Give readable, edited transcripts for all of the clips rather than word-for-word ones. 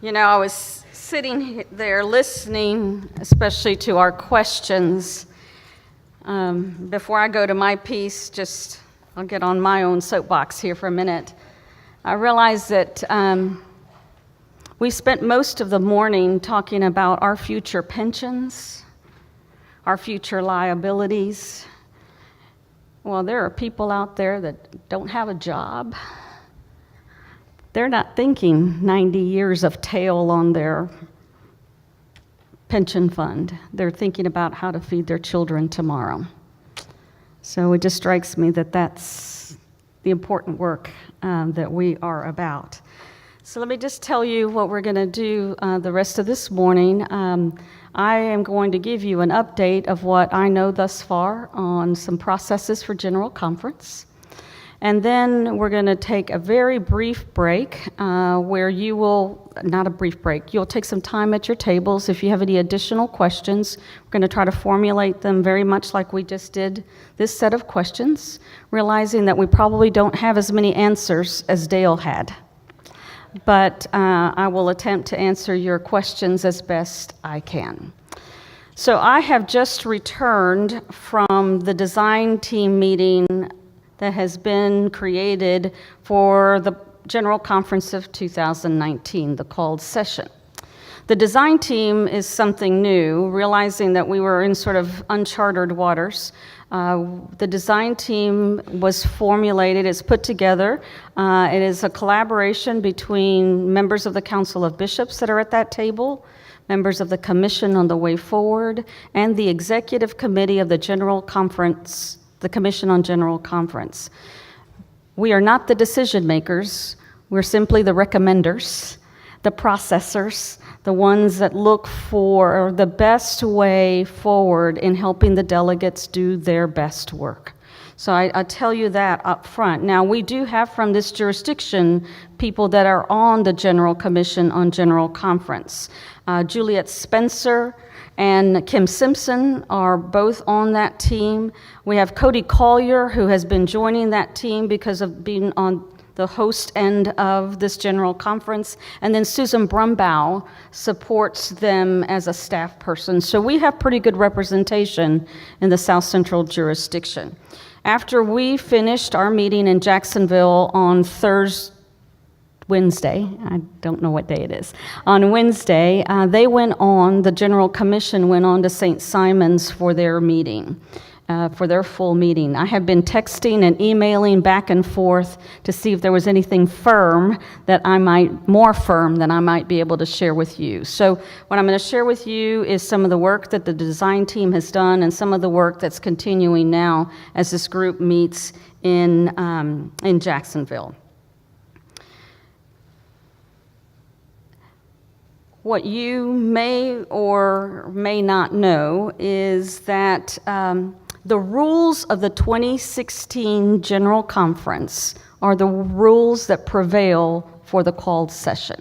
I was sitting there listening, especially to our questions. Before I go to my piece, I'll get on my own soapbox here for a minute. I realized that we spent most of the morning talking about our future pensions, our future liabilities. Well, there are people out there that don't have a job. They're not thinking 90 years of tail on their pension fund. They're thinking about how to feed their children tomorrow. So it just strikes me that that's the important work that we are about. So let me just tell you what we're going to do the rest of this morning. I am going to give you an update of what I know thus far on some processes for General Conference. And then we're going to take a very brief break where you will, not a brief break, you'll take some time at your tables. If you have any additional questions, we're going to try to formulate them very much like we just did this set of questions, realizing that we probably don't have as many answers as Dale had. But I will attempt to answer your questions as best I can. So I have just returned from the design team meeting that has been created for the General Conference of 2019, the called session. The design team is something new, realizing that we were in sort of uncharted waters. The design team was formulated, it's put together. It is a collaboration between members of the Council of Bishops that are at that table, members of the Commission on the Way Forward, and the Executive Committee of the General Conference, the Commission on General Conference. We are not the decision makers, we're simply the recommenders, the processors, the ones that look for the best way forward in helping the delegates do their best work. So I tell you that up front. Now, we do have from this jurisdiction people that are on the General Commission on General Conference. Juliet Spencer and Kim Simpson are both on that team. We have Cody Collier, who has been joining that team because of being on the host end of this General Conference. And then Susan Brumbaugh supports them as a staff person. So we have pretty good representation in the South Central jurisdiction. After we finished our meeting in Jacksonville on Wednesday, I don't know what day it is. On Wednesday, the General Commission went on to St. Simon's for their meeting, for their full meeting. I have been texting and emailing back and forth to see if there was anything more firm that I might be able to share with you. So what I'm going to share with you is some of the work that the design team has done and some of the work that's continuing now as this group meets in Jacksonville. What you may or may not know is that the rules of the 2016 General Conference are the rules that prevail for the called session.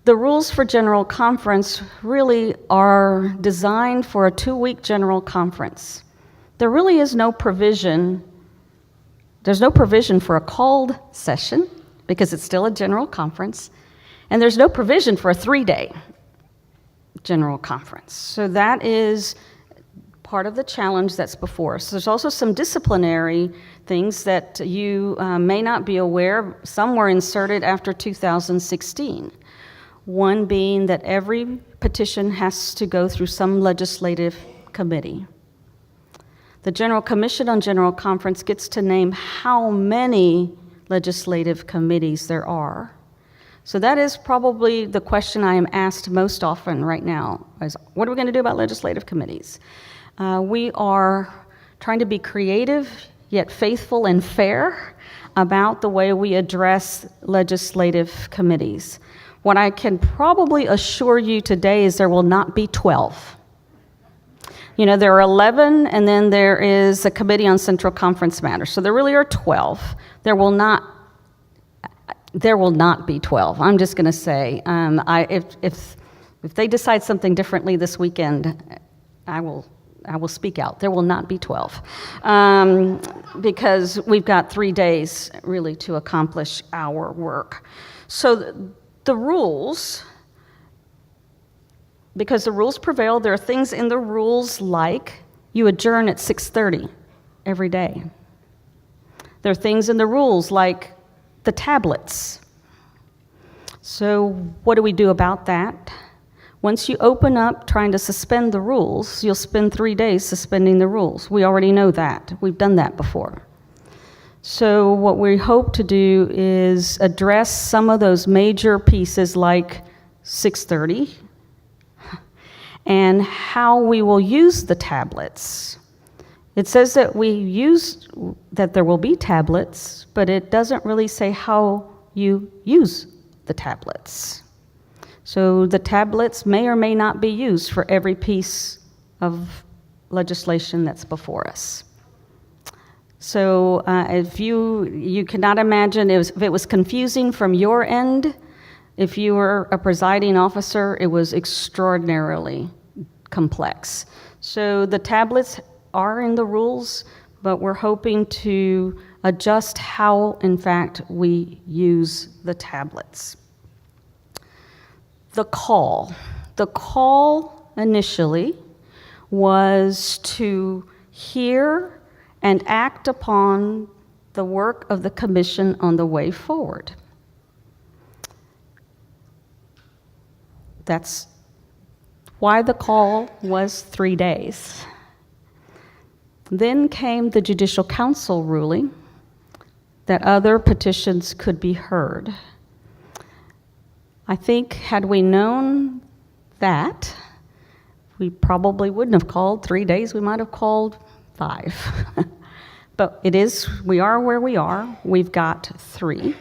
The rules for General Conference really are designed for a 2-week General Conference. There really is no provision, there's no provision for a called session because it's still a General Conference. And there's no provision for a 3-day General Conference. So that is part of the challenge that's before us. There's also some disciplinary things that you may not be aware. Some were inserted after 2016. One being that every petition has to go through some legislative committee. The General Commission on General Conference gets to name how many legislative committees there are. So that is probably the question I am asked most often right now, is what are we going to do about legislative committees? We are trying to be creative, yet faithful and fair about the way we address legislative committees. What I can probably assure you today is there will not be 12. There are 11, and then there is a Committee on Central Conference Matters. So there really are 12. There will not be 12. I'm just going to say, if they decide something differently this weekend, I will speak out. There will not be 12, because we've got 3 days really to accomplish our work. So the rules, because the rules prevail, there are things in the rules like you adjourn at 6:30 every day. There are things in the rules like the tablets. So what do we do about that? Once you open up trying to suspend the rules, you'll spend 3 days suspending the rules. We already know that. We've done that before. So what we hope to do is address some of those major pieces like 6:30 and how we will use the tablets. It says that that there will be tablets, but it doesn't really say how you use the tablets. So the tablets may or may not be used for every piece of legislation that's before us. So if you cannot imagine, if it was confusing from your end, if you were a presiding officer, it was extraordinarily complex. So the tablets are in the rules, but we're hoping to adjust how, in fact, we use the tablets. The call initially was to hear and act upon the work of the commission on the way forward. That's why the call was 3 days. Then came the Judicial Council ruling that other petitions could be heard. I think had we known that, we probably wouldn't have called 3 days, we might have called 5. But we are where we are. We've got 3.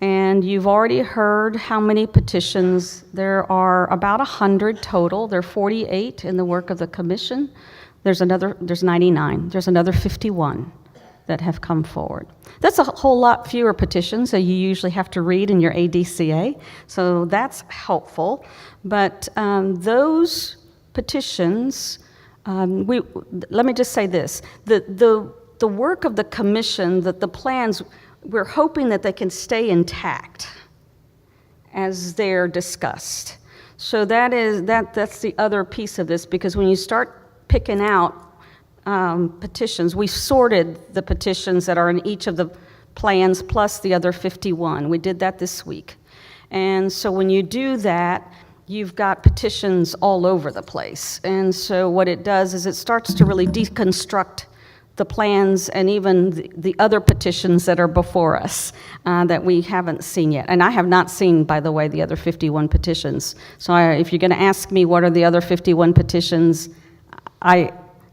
And you've already heard how many petitions. There are about 100 total. There are 48 in the work of the commission. There's 99. There's another 51 that have come forward. That's a whole lot fewer petitions that you usually have to read in your ADCA, so that's helpful. But those petitions, let me just say this, the work of the commission, the plans, we're hoping that they can stay intact as they're discussed. So that's the other piece of this, because when you start picking out petitions, we sorted the petitions that are in each of the plans plus the other 51. We did that this week. And so when you do that, you've got petitions all over the place. And so what it does is it starts to really deconstruct the plans and even the other petitions that are before us that we haven't seen yet. And I have not seen, by the way, the other 51 petitions. So if you're going to ask me what are the other 51 petitions,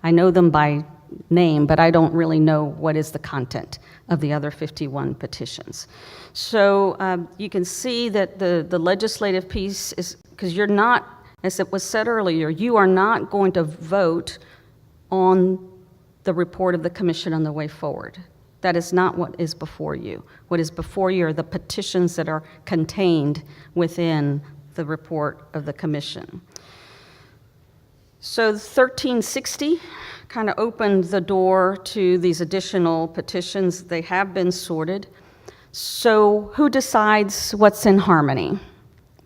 I know them by name, but I don't really know what is the content of the other 51 petitions. So you can see that the legislative piece is, because you're not, as it was said earlier, you are not going to vote on the report of the commission on the way forward. That is not what is before you. What is before you are the petitions that are contained within the report of the commission. So 1360 kind of opened the door to these additional petitions. They have been sorted. So who decides what's in harmony?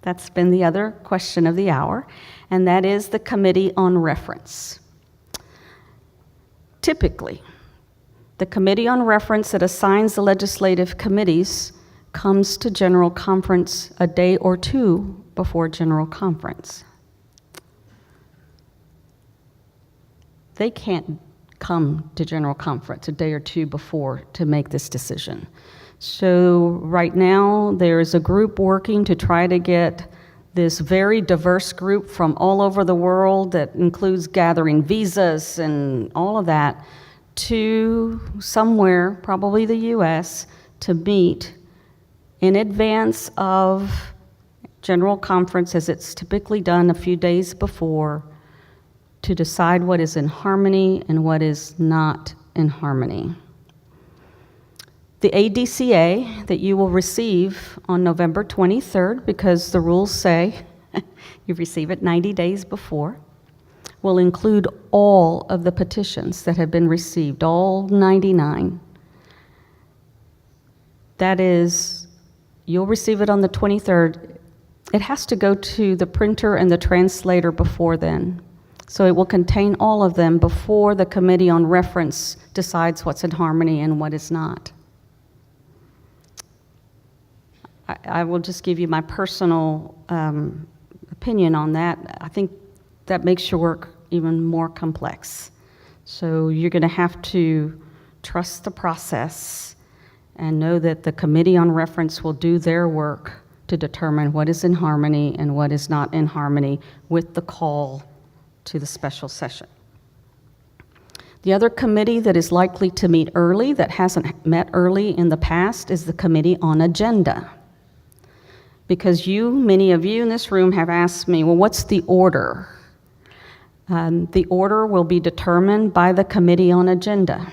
That's been the other question of the hour, and that is the Committee on Reference. Typically, the Committee on Reference that assigns the legislative committees comes to General Conference a day or two before General Conference. They can't come to General Conference a day or two before to make this decision. So right now, there is a group working to try to get this very diverse group from all over the world that includes gathering visas and all of that to somewhere, probably the US, to meet in advance of General Conference, as it's typically done a few days before, to decide what is in harmony and what is not in harmony. The ADCA that you will receive on November 23rd, because the rules say you receive it 90 days before, will include all of the petitions that have been received, all 99. That is, you'll receive it on the 23rd. It has to go to the printer and the translator before then. So it will contain all of them before the Committee on Reference decides what's in harmony and what is not. I will just give you my personal opinion on that. I think that makes your work even more complex. So you're going to have to trust the process and know that the Committee on Reference will do their work to determine what is in harmony and what is not in harmony with the call to the special session. The other committee that is likely to meet early, that hasn't met early in the past, is the Committee on Agenda. Because many of you in this room have asked me, well, what's the order? The order will be determined by the Committee on Agenda.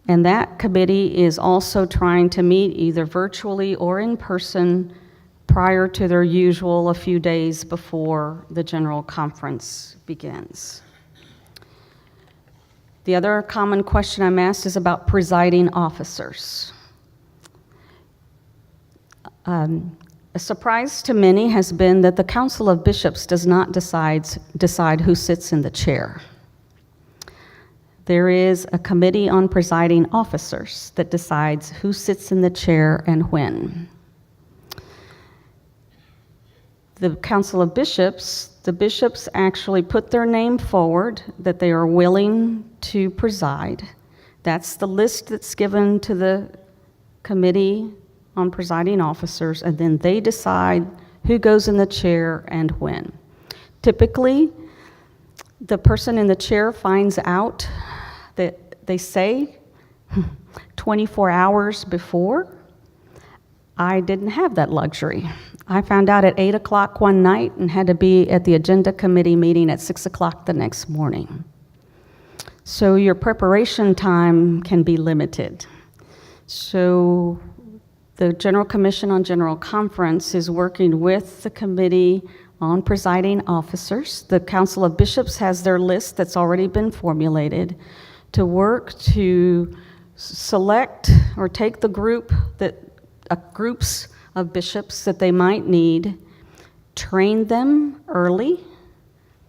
And that committee is also trying to meet either virtually or in person prior to their usual a few days before the general conference begins. The other common question I'm asked is about presiding officers. A surprise to many has been that the Council of Bishops does not decide who sits in the chair. There is a committee on presiding officers that decides who sits in the chair and when. The Council of Bishops, the bishops actually put their name forward that they are willing to preside. That's the list that's given to the Committee on Presiding Officers, and then they decide who goes in the chair and when. Typically, the person in the chair finds out that they say 24 hours before. I didn't have that luxury. I found out at 8 o'clock one night and had to be at the Agenda Committee meeting at 6 o'clock the next morning. So your preparation time can be limited. So the General Commission on General Conference is working with the Committee on Presiding Officers. The Council of Bishops has their list that's already been formulated to work to select or take the groups of bishops that they might need, train them early,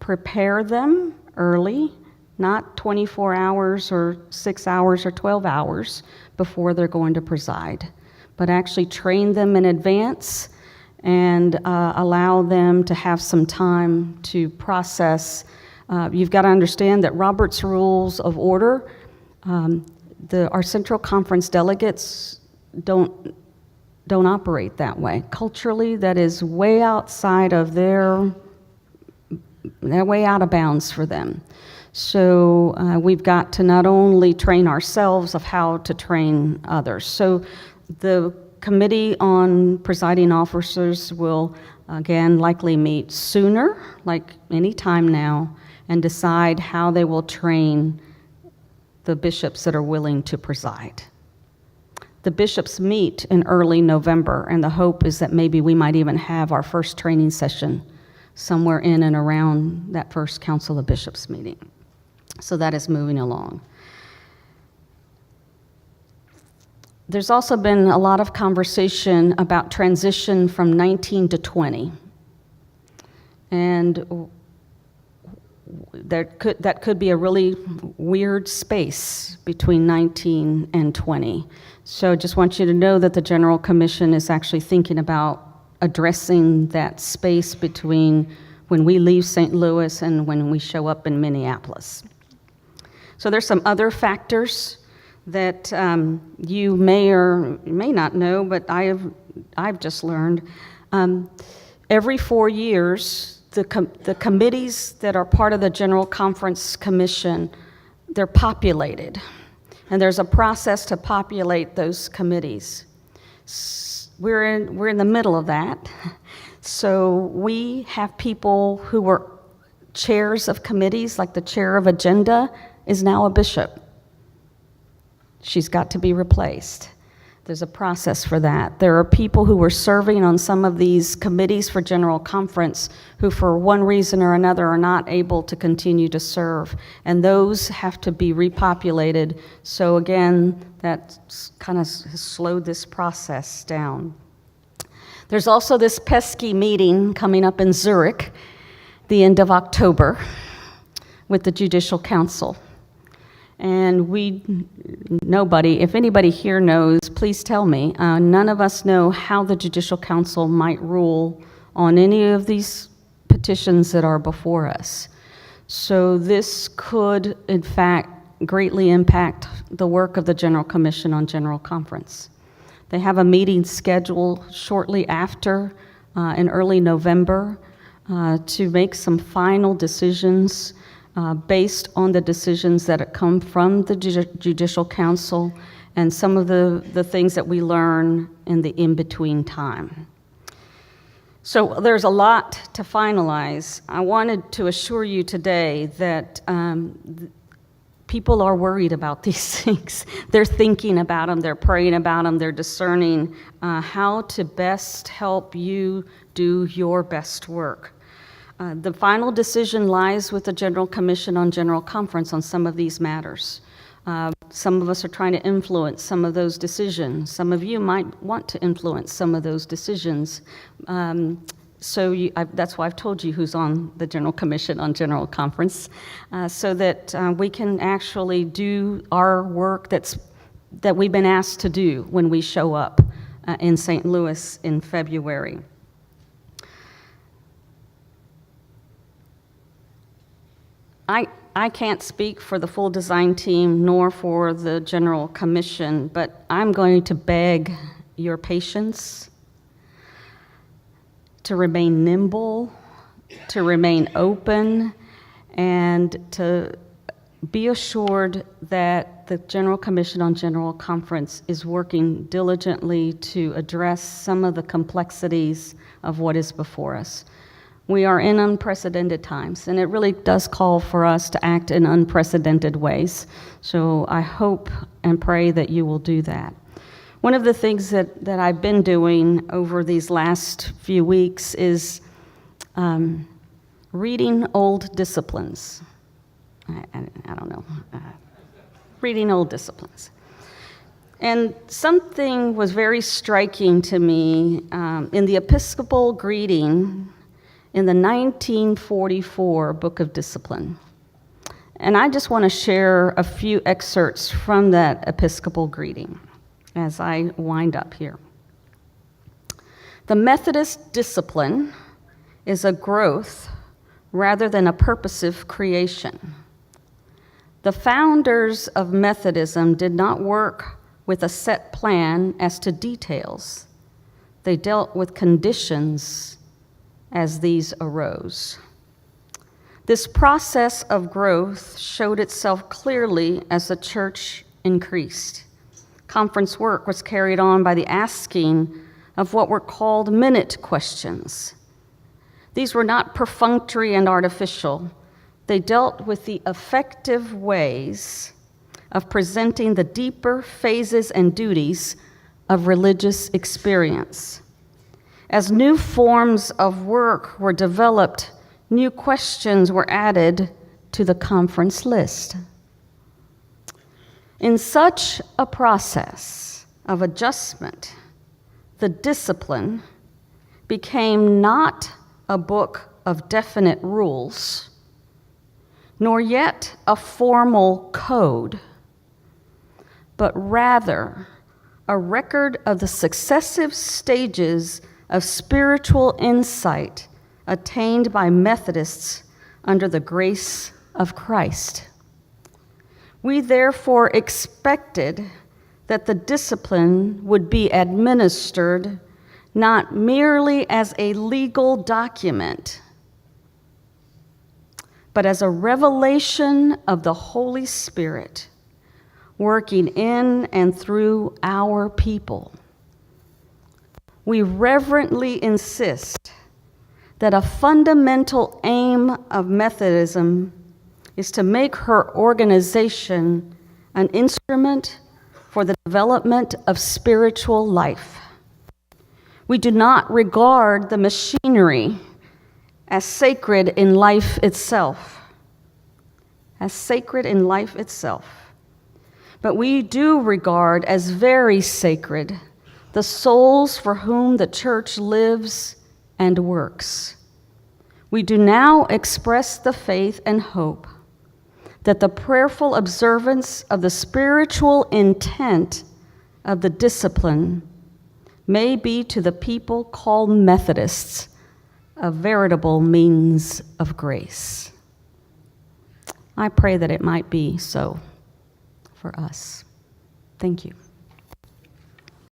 prepare them early, not 24 hours or 6 hours or 12 hours before they're going to preside, but actually train them in advance and allow them to have some time to process. You've got to understand that Robert's Rules of Order, our Central Conference delegates don't operate that way. Culturally, that is way outside of they're way out of bounds for them. So we've got to not only train ourselves of how to train others. So the Committee on Presiding Officers will, again, likely meet sooner, like any time now, and decide how they will train the bishops that are willing to preside. The bishops meet in early November, and the hope is that maybe we might even have our first training session somewhere in and around that first Council of Bishops meeting. So that is moving along. There's also been a lot of conversation about transition from 19 to 20. And that could be a really weird space between 19 and 20. So I just want you to know that the General Commission is actually thinking about addressing that space between when we leave St. Louis and when we show up in Minneapolis. So there's some other factors that you may or may not know, but I've just learned. Every 4 years, the committees that are part of the General Conference Commission, they're populated. And there's a process to populate those committees. We're in the middle of that. So we have people who were chairs of committees, like the chair of Agenda is now a bishop. She's got to be replaced. There's a process for that. There are people who were serving on some of these committees for General Conference who for one reason or another are not able to continue to serve, and those have to be repopulated. So again, that kind of slowed this process down. There's also this pesky meeting coming up in Zurich, the end of October, with the Judicial Council. And nobody, if anybody here knows, please tell me. None of us know how the Judicial Council might rule on any of these petitions that are before us. So this could, in fact, greatly impact the work of the General Commission on General Conference. They have a meeting scheduled shortly after, in early November, to make some final decisions based on the decisions that have come from the Judicial Council and some of the things that we learn in the in-between time. So there's a lot to finalize. I wanted to assure you today that people are worried about these things. They're thinking about them, they're praying about them, they're discerning how to best help you do your best work. The final decision lies with the General Commission on General Conference on some of these matters. Some of us are trying to influence some of those decisions. Some of you might want to influence some of those decisions. That's why I've told you who's on the General Commission on General Conference, so that we can actually do our work that we've been asked to do when we show up in St. Louis in February. I can't speak for the full design team nor for the General Commission, but I'm going to beg your patience, to remain nimble, to remain open, and to be assured that the General Commission on General Conference is working diligently to address some of the complexities of what is before us. We are in unprecedented times, and it really does call for us to act in unprecedented ways. So I hope and pray that you will do that. One of the things that I've been doing over these last few weeks is reading old disciplines. I don't know. Reading old disciplines. And something was very striking to me in the Episcopal greeting in the 1944 Book of Discipline. And I just want to share a few excerpts from that Episcopal greeting as I wind up here. The Methodist discipline is a growth rather than a purposive creation. The founders of Methodism did not work with a set plan as to details. They dealt with conditions as these arose. This process of growth showed itself clearly as the church increased. Conference work was carried on by the asking of what were called minute questions. These were not perfunctory and artificial. They dealt with the effective ways of presenting the deeper phases and duties of religious experience. As new forms of work were developed, new questions were added to the conference list. In such a process of adjustment, the discipline became not a book of definite rules, nor yet a formal code, but rather a record of the successive stages of spiritual insight attained by Methodists under the grace of Christ. We therefore expected that the discipline would be administered not merely as a legal document, but as a revelation of the Holy Spirit working in and through our people. We reverently insist that a fundamental aim of Methodism is to make her organization an instrument for the development of spiritual life. We do not regard the machinery as sacred in life itself, but we do regard as very sacred the souls for whom the church lives and works. We do now express the faith and hope that the prayerful observance of the spiritual intent of the discipline may be to the people called Methodists a veritable means of grace. I pray that it might be so for us. Thank you.